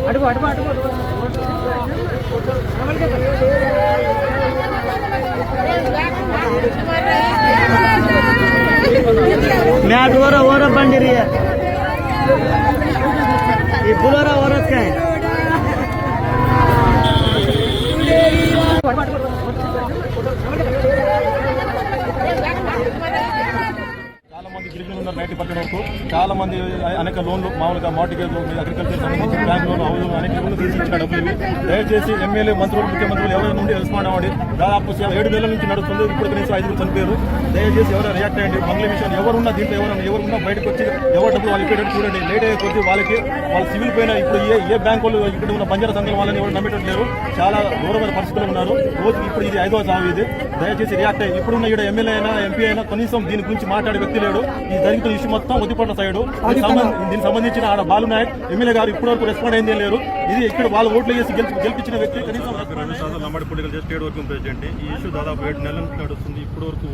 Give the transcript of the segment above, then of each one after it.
అడుగు అడుగు అడుగు मैट और बंडी रही है ये बुलोरा औरत का है చాలా మంది గిరిజనులు ఉన్నారు బయట పట్టణంకు చాలా మంది అనేక లోన్లు మామూలుగా మార్టిగేజ్ అగ్రికల్చర్ సంబంధించి బ్యాంక్ లోన్ హౌస్ అనేక లోన్లు తీసి ఇచ్చిన డబ్బులు ఇవి దయచేసి ఎమ్మెల్యే మంత్రులు ముఖ్యమంత్రులు ఎవరి నుండి రెస్పాండ్ అవ్వండి. దాదాపు 7 నెలల నుంచి నడుస్తుంది. ఇప్పుడు కనీసం 5 చనిపోయారు. దయచేసి ఎవరైనా రియాక్ట్ అయ్యండి. బంగ్లా విషయం ఎవరున్నా దీంట్లో ఎవరున్నా బయటకు వచ్చి ఎవరి డబ్బులు వాళ్ళు ఇక్కడ చూడండి. లేట్ అయ్యే కొద్ది వాళ్ళకి వాళ్ళ సివిల్ పైన ఇప్పుడు ఏ బ్యాంకు వాళ్ళు ఇక్కడ ఉన్న బంజారా సంఘం వాళ్ళని ఎవరు నమ్మేటట్లేరు. చాలా ఘోరమైన పరిస్థితులు ఉన్నారు. రోజుకి ఇప్పుడు ఇది 5వ సాగు ఇది. దయచేసి రియాక్ట్ అయ్యి ఇప్పుడున్న ఇక్కడ ఎమ్మెల్యే అయినా ఎంపీ అయినా కనీసం దీని గురించి మాట్లాడే వ్యక్తి లేడు. ఈ జరిగిన ఇష్యూ మొత్తం వదిపట్ల సైడ్ దీనికి సంబంధించిన ఆడ బాలు నాయక్ ఎమ్మెల్యే గారు ఇప్పటి వరకు రెస్పాండ్ అయింది లేరు. ఇది ఇక్కడ వాళ్ళు ఓట్లు వేసి గెలిపించిన వ్యక్తి కనీసం 2 సార్లు Lambadi political state working president. ఈ ఇష్యూ దాదాపు 7 నెలల నుంచి నడుస్తుంది. ఇప్పటి వరకు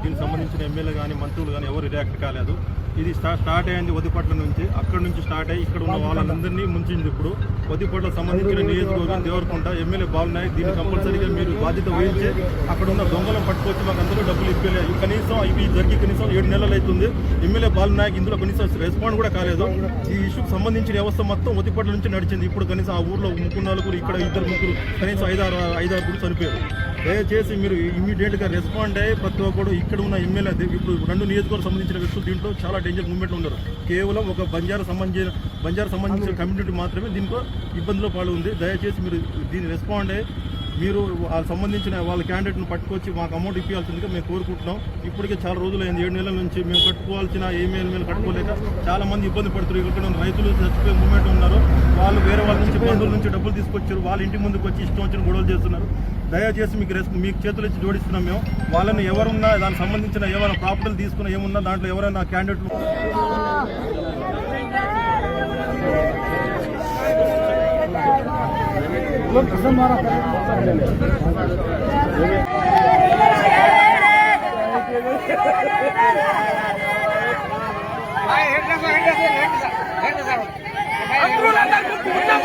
దీనికి సంబంధించిన ఎమ్మెల్యే కానీ మంత్రులు కానీ ఎవరు రియాక్ట్ కాలేదు. ఇది స్టార్ట్ అయింది వదిపట్ల నుంచి. అక్కడ నుంచి స్టార్ట్ అయ్యి ఇక్కడ ఉన్న వాళ్ళందరినీ ముంచింది. ఇప్పుడు వదిపట్ల సంబంధించిన నియోజకవర్గం దేవరకుంట ఎమ్మెల్యే బాలు నాయక్ దీన్ని కంపల్సరీగా మీరు బాధ్యత వహించి అక్కడ ఉన్న దొంగలను పట్టుకొచ్చి మాకు అందరూ డబ్బులు ఇప్పలేదు. కనీసం ఇవి జరిగి కనీసం 7 నెలలు అవుతుంది. ఎమ్మెల్యే బాలు నాయక్ ఇందులో కనీసం రెస్పాండ్ కూడా కాలేదు. ఈ ఇష్యూకి సంబంధించిన వ్యవస్థ మొత్తం వదిపట్ల నుంచి నడిచింది. ఇప్పుడు కనీసం ఆ ఊర్లో 3-4 ఇక్కడ 2-3 కనీసం 5-6 చనిపోయారు. దయచేసి మీరు ఇమీడియట్గా రెస్పాండ్ అయ్యి ప్రతి ఒక్కరు ఇక్కడ ఉన్న ఎమ్మెల్యే ఇప్పుడు 2 నియోజకవర్గం సంబంధించిన వ్యక్తులు దీంట్లో చాలా డేంజర్ మూవ్మెంట్లో ఉన్నారు. కేవలం ఒక బంజారా సంబంధించిన కమ్యూనిటీ మాత్రమే దీంట్లో ఇబ్బందులు పాలు ఉంది. దయచేసి మీరు దీన్ని రెస్పాండ్ అయ్యి మీరు సంబంధించిన వాళ్ళ క్యాండిడేట్ను పట్టుకొచ్చి మాకు అమౌంట్ ఇప్పించాల్సిందిగా మేము కోరుకుంటున్నాం. ఇప్పటికే చాలా రోజులైంది. 7 నెలల నుంచి మేము కట్టుకోవాల్సిన ఎమ్మెల్యేలు కట్టుకోలేక చాలా మంది ఇబ్బంది పడుతున్నారు. ఇక్కడ రైతులు చచ్చిపోయే మూమెంట్ ఉన్నారు. వాళ్ళు వేరే వాళ్ళ నుంచి బంధువుల నుంచి డబ్బులు తీసుకొచ్చారు. వాళ్ళ ఇంటి ముందుకు వచ్చి ఇష్టం వచ్చిన గొడవలు చేస్తున్నారు. దయచేసి మీకు చేతులు ఇచ్చి జోడిస్తున్నాం. మేము వాళ్ళని ఎవరున్నా దానికి సంబంధించిన ఏమైనా ప్రాపర్టీలు తీసుకున్నా ఏమున్నా దాంట్లో ఎవరైనా క్యాండిడేట్లు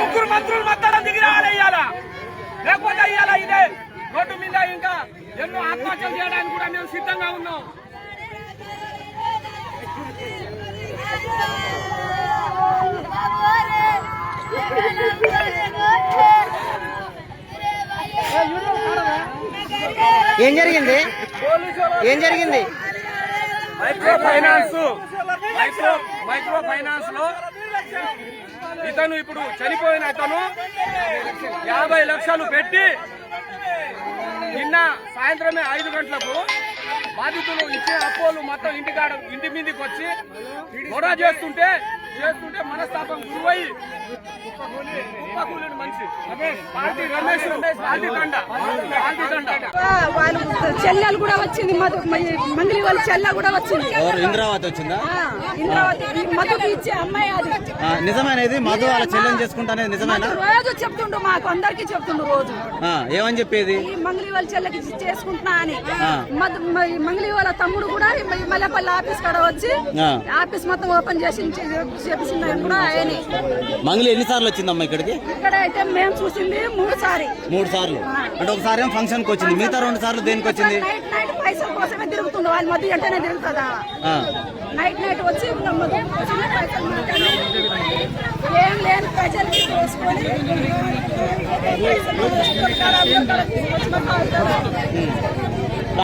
ముగ్గురు మంత్రులు మొత్తం దిగి రావాలయ్యాలా లేకపోతే అయ్యాలా ఇదే రోడ్డు మీద ఇంకా ఎన్నో ఆత్మహత్యలు చేయడానికి కూడా మేము సిద్ధంగా ఉన్నాం. ఏం జరిగింది మైక్రో ఫైనాన్స్ లో ఇతను ఇప్పుడు చనిపోయిన అతను 50 లక్షలు పెట్టి నిన్న సాయంత్రమే 5 గంటలకు బాధితులు ఇచ్చే అపోలు మొత్తం ఇంటి మీదకి వచ్చి గొడవ చేస్తుంటే మనస్తాపం గురువై మనిషి రమేష్ వాళ్ళు చెల్లెలు కూడా వచ్చింది. మంగళి వాళ్ళ చెల్లె కూడా వచ్చింది. ఇంద్రావతి వచ్చిందా? ఇంద్రావతి మధుకి ఇచ్చే అమ్మాయి అది నిజమేనేది. మధు వాళ్ళ చెల్లెని చేసుకుంటానేది నిజమేనా? రోజు చెప్తుండు, మాకు అందరికి చెప్తుండు రోజు. ఏమని చెప్పేది? మంగళి వాళ్ళ చెల్లెకి చేసుకుంటున్నా అని. మంగళి వాళ్ళ తమ్ముడు కూడా మల్లెపల్లి ఆఫీస్ కాడ వచ్చి ఆఫీస్ మొత్తం ఓపెన్ చేసి చేపించిందని కూడా ఆయన. మంగళి ఎన్నిసార్లు వచ్చిందమ్మా ఇక్కడికి? ఇక్కడ అయితే మేము చూసింది 3 సార్లు. అంటే ఒకసారి ఏమో ఫంక్షన్ కి వచ్చింది, మిగతా 2 సార్లు దేనికి వచ్చింది? నైట్ పైసల కోసమే తిరుగుతుండు. వాళ్ళ మధ్య అంటేనే తిరుగుతుందా? నైట్ వచ్చి ఏం లేని ప్రజలకి తీసుకొని